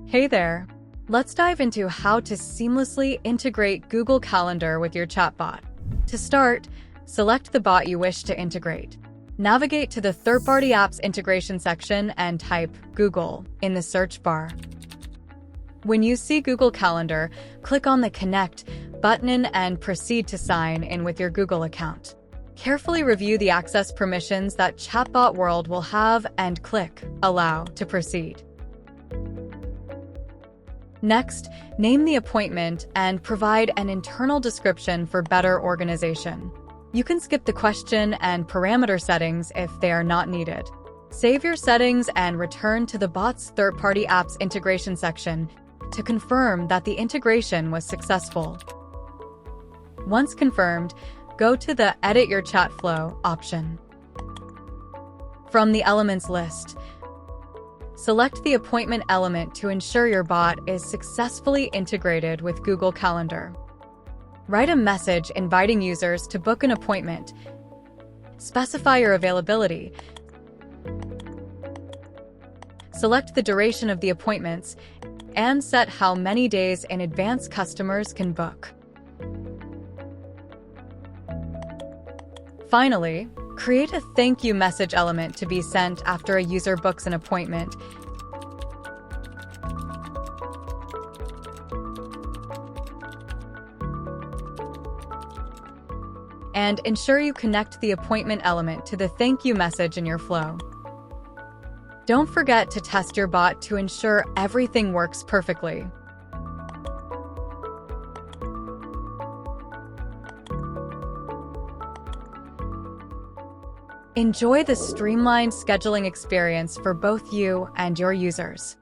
Hey there! Let's dive into how to seamlessly integrate Google Calendar with your chatbot. To start, select the bot you wish to integrate. Navigate to the Third-Party Apps Integration section and type Google in the search bar. When you see Google Calendar, click on the Connect button and proceed to sign in with your Google account. Carefully review the access permissions that ChatbotWorld will have and click Allow to proceed. Next, name the appointment and provide an internal description for better organization. You can skip the question and parameter settings if they are not needed. Save your settings and return to the bot's third-party apps integration section to confirm that the integration was successful. Once confirmed, go to the Edit Your Chat Flow option. From the Elements list, select the appointment element to ensure your bot is successfully integrated with Google Calendar. Write a message inviting users to book an appointment. Specify your availability. Select the duration of the appointments and set how many days in advance customers can book. Finally, create a thank you message element to be sent after a user books an appointment. And ensure you connect the appointment element to the thank you message in your flow. Don't forget to test your bot to ensure everything works perfectly. Enjoy the streamlined scheduling experience for both you and your users.